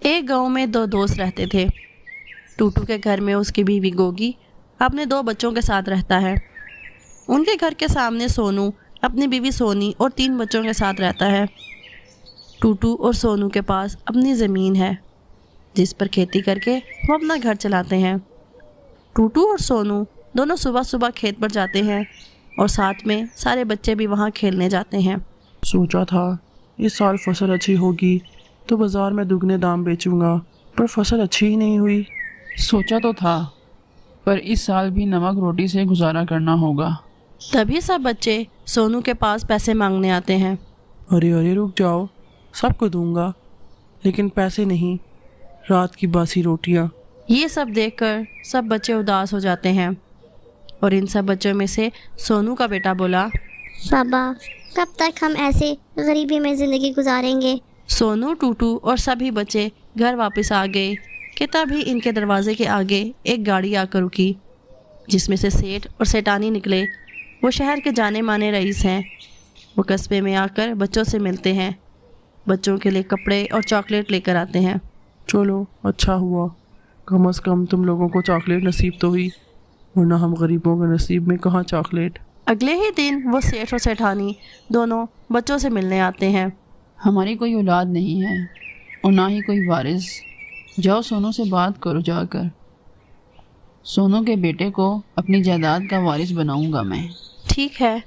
ایک गांव में 2 दोस्त रहते थे। टूटू के घर में उसकी बीवी गोगी अपने 2 बच्चों के साथ रहता है। उनके घर के सामने सोनू अपनी बीवी सोनी और 3 बच्चों के साथ रहता है। टूटू और सोनू के पास अपनी ज़मीन है जिस पर खेती करके वो अपना घर चलाते हैं। टूटू और सोनू दोनों सुबह सुबह खेत पर जाते हैं और साथ में सारे बच्चे भी वहाँ खेलने जाते हैं। सोचा था इस साल फसल अच्छी होगी तो बाज़ार में दुगने दाम बेचूंगा, पर फसल अच्छी ही नहीं हुई। सोचा तो था, पर इस साल भी नमक रोटी से गुजारा करना होगा। तभी सब बच्चे सोनू के पास पैसे मांगने आते हैं। अरे अरे रुक जाओ, सबको दूंगा, लेकिन पैसे नहीं, रात की बासी रोटियां। ये सब देखकर सब बच्चे उदास हो जाते हैं और इन सब बच्चों में से सोनू का बेटा बोला, पापा कब तक हम ऐसे गरीबी में ज़िंदगी गुजारेंगे। सोनू, टूटू और सभी बच्चे घर वापस आ गए कि तभी इनके दरवाजे के आगे एक गाड़ी आकर रुकी जिसमें से सेठ और सेठानी निकले। वो शहर के जाने माने रईस हैं। वो कस्बे में आकर बच्चों से मिलते हैं, बच्चों के लिए कपड़े और चॉकलेट लेकर आते हैं। चलो अच्छा हुआ, कम से कम तुम लोगों को चॉकलेट नसीब तो हुई, वरना हम गरीबों के नसीब में कहाँ चॉकलेट। अगले ही दिन वो सेठ और सेठानी दोनों बच्चों से मिलने आते हैं। हमारी कोई औलाद नहीं है और ना ही कोई वारिस। जाओ सोनू से बात करो जाकर। सोनू के बेटे को अपनी जायदाद का वारिस बनाऊंगा मैं। ठीक है,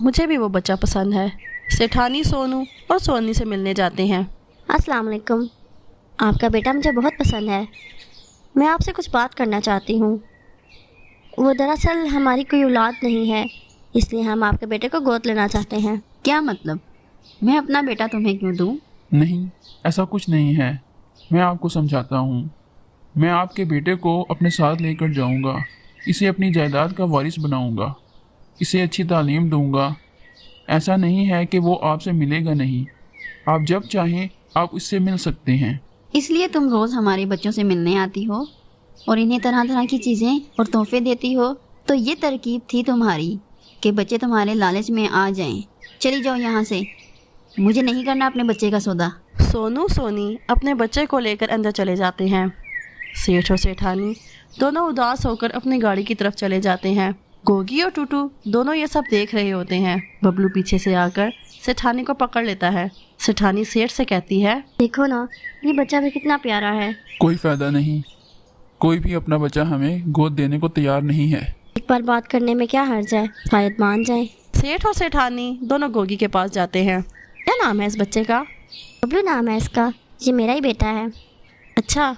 मुझे भी वो बच्चा पसंद है। सेठानी सोनू और सोनी से मिलने जाते हैं। अस्सलाम वालेकुम, आपका बेटा मुझे बहुत पसंद है। मैं आपसे कुछ बात करना चाहती हूँ। वो दरअसल हमारी कोई औलाद नहीं है, इसलिए हम आपके बेटे को गोद लेना चाहते हैं। क्या मतलब? मैं अपना बेटा तुम्हें क्यों दूँ? नहीं, ऐसा कुछ नहीं है। मैं आपको समझाता हूँ। मैं आपके बेटे को अपने साथ लेकर जाऊँगा, इसे अपनी जायदाद का वारिस बनाऊँगा, इसे अच्छी तालीम दूँगा। ऐसा नहीं है कि वो आपसे मिलेगा नहीं, आप जब चाहें आप इससे मिल सकते हैं। इसलिए तुम रोज़ हमारे बच्चों से मिलने आती हो और इन्हें तरह तरह की चीज़ें और तोहफे देती हो। तो ये तरकीब थी तुम्हारी कि बच्चे तुम्हारे लालच में आ जाएं। चली जाओ यहाँ से, मुझे नहीं करना अपने बच्चे का सौदा। सोनू सोनी अपने बच्चे को लेकर अंदर चले जाते हैं। सेठ और सेठानी दोनों उदास होकर अपनी गाड़ी की तरफ चले जाते हैं। गोगी और टूटू दोनों ये सब देख रहे होते हैं। बबलू पीछे से आकर सेठानी को पकड़ लेता है। सेठानी सेठ से कहती है, देखो ना, ये बच्चा भी कितना प्यारा है। कोई फ़ायदा नहीं, कोई भी अपना बच्चा हमें गोद देने को तैयार नहीं है। एक बार बात करने में क्या हर्ज है, शायद मान जाए। सेठ और सेठानी दोनों गोगी के पास जाते हैं। क्या नाम है इस बच्चे का? बबलू नाम है इसका, ये मेरा ही बेटा है। अच्छा,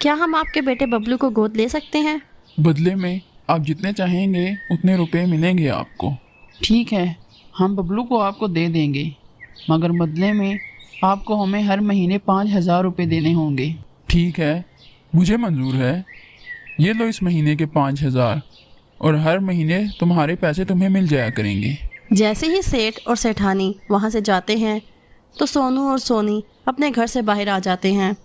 क्या हम आपके बेटे बबलू को गोद ले सकते हैं? बदले में आप जितने चाहेंगे उतने रुपए मिलेंगे आपको। ठीक है, हम बबलू को आपको दे देंगे, मगर बदले में आपको हमें हर महीने 5,000 रुपये देने होंगे। ठीक है, मुझे मंजूर है। ये लो इस महीने के 5,000 और हर महीने तुम्हारे पैसे तुम्हें मिल जाया करेंगे। जैसे ही सेठ और सेठानी वहाँ से जाते हैं तो सोनू और सोनी अपने घर से बाहर आ जाते हैं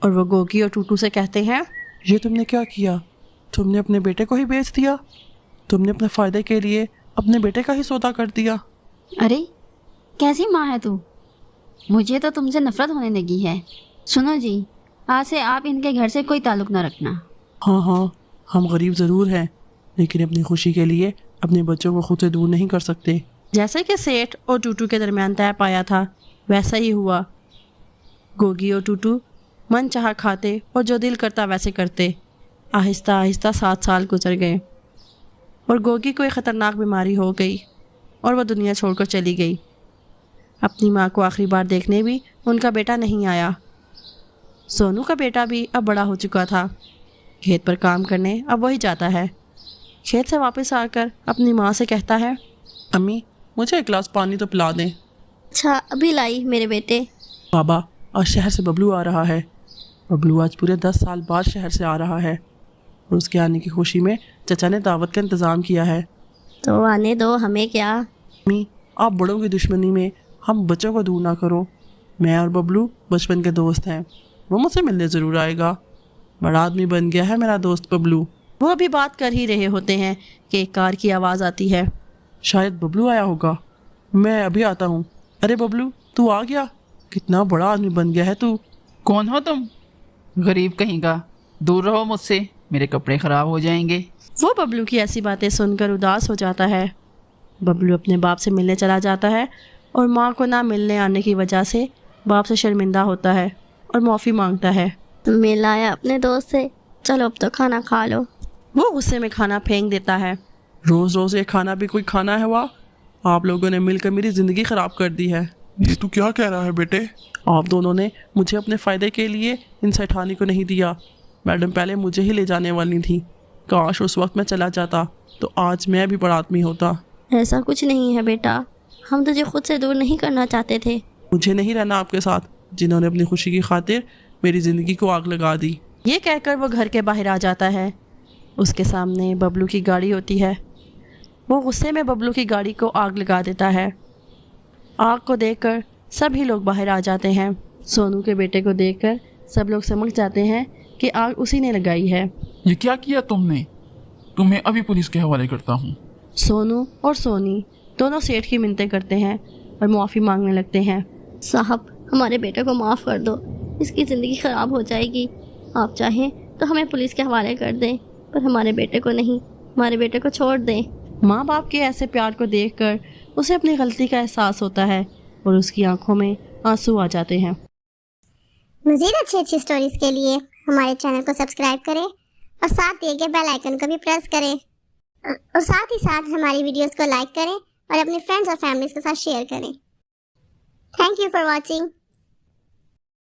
और वो गोगी और टूटू से कहते हैं, ये तुमने क्या किया? तुमने अपने बेटे को ही बेच दिया। तुमने अपने फ़ायदे के लिए अपने बेटे का ही सौदा कर दिया। अरे कैसी माँ है तू? मुझे तो तुमसे नफरत होने लगी है। सुनो जी, आज से आप इनके घर से कोई ताल्लुक़ ना रखना। हाँ, हम गरीब ज़रूर हैं, लेकिन अपनी खुशी के लिए अपने बच्चों को खुद से दूर नहीं कर सकते। जैसे कि सेठ और टूटू के दरमियान तय पाया था वैसा ही हुआ। गोगी और टूटू मन चाहा खाते और जो दिल करता वैसे करते। आहिस्ता आहिस्ता 7 साल गुजर गए और गोगी को एक ख़तरनाक बीमारी हो गई और वह दुनिया छोड़कर चली गई। अपनी माँ को आखिरी बार देखने भी उनका बेटा नहीं आया। सोनू का बेटा भी अब बड़ा हो चुका था। खेत पर काम करने अब वही जाता है। खेत से वापस आकर अपनी माँ से कहता है, अम्मी, मुझे एक गिलास पानी तो पिला दें। अच्छा, अभी लाई मेरे बेटे। बाबा, आज शहर से बबलू आ रहा है। बबलू आज पूरे 10 साल बाद शहर से आ रहा है और उसके आने की खुशी में चचा ने दावत का इंतज़ाम किया है। तो आने दो, हमें क्या। अम्मी, आप बड़ों की दुश्मनी में हम बच्चों को दूर ना करो। मैं और बबलू बचपन के दोस्त हैं, वो मुझसे मिलने ज़रूर आएगा। बड़ा आदमी बन गया है मेरा दोस्त बबलू। वो अभी बात कर ही रहे होते हैं कि एक कार की आवाज़ आती है। शायद बबलू आया होगा, मैं अभी आता हूँ। अरे बबलू, तू आ गया? कितना बड़ा आदमी बन गया है तू। कौन हो तुम? गरीब कहीं का, दूर रहो मुझसे, मेरे कपड़े ख़राब हो जाएंगे। वो बबलू की ऐसी बातें सुनकर उदास हो जाता है। बबलू अपने बाप से मिलने चला जाता है और माँ को ना मिलने आने की वजह से बाप से शर्मिंदा होता है और माफ़ी मांगता है। मिल आया अपने दोस्त से, चलो अब तो खाना खा लो। वो गुस्से में खाना फेंक देता है। रोज़ रोज़ ये खाना भी कोई खाना है? वाह, आप लोगों ने मिलकर मेरी ज़िंदगी ख़राब कर दी है। ये तू क्या कह रहा है बेटे? आप दोनों ने मुझे अपने फ़ायदे के लिए इन सेठानी को नहीं दिया। मैडम पहले मुझे ही ले जाने वाली थी। काश उस वक्त मैं चला जाता तो आज मैं भी बड़ा आदमी होता। ऐसा कुछ नहीं है बेटा, हम तुझे खुद से दूर नहीं करना चाहते थे। मुझे नहीं रहना आपके साथ, जिन्होंने अपनी खुशी की खातिर मेरी ज़िंदगी को आग लगा दी। ये कहकर वो घर के बाहर आ जाता है। उसके सामने बबलू की गाड़ी होती है। वो गुस्से में बबलू की गाड़ी को आग लगा देता है। आग को देखकर सभी लोग बाहर आ जाते हैं। सोनू के बेटे को देखकर सब लोग समझ जाते हैं कि आग उसी ने लगाई है। ये क्या किया तुमने? तुम्हें अभी पुलिस के हवाले करता हूँ। सोनू और सोनी दोनों सेठ की मिन्नतें करते हैं और मुआफ़ी मांगने लगते हैं। साहब, हमारे बेटे को माफ़ कर दो, इसकी ज़िंदगी ख़राब हो जाएगी। आप चाहें तो हमें पुलिस के हवाले कर दें, पर हमारे बेटे को नहीं, हमारे बेटे को छोड़ दें। माँ बाप के ऐसे प्यार को देखकर उसे अपनी गलती का एहसास होता है और उसकी आंखों में आंसू आ जाते हैं। मज़ीद अच्छी स्टोरीज़ के लिए हमारे चैनल को सब्सक्राइब करें और साथ दिए गए बेल आइकन को भी प्रेस करें और साथ ही साथ हमारी वीडियोस को लाइक करें और अपने फ्रेंड्स और फैमिलीज़ के साथ शेयर करें। Thank you for watching.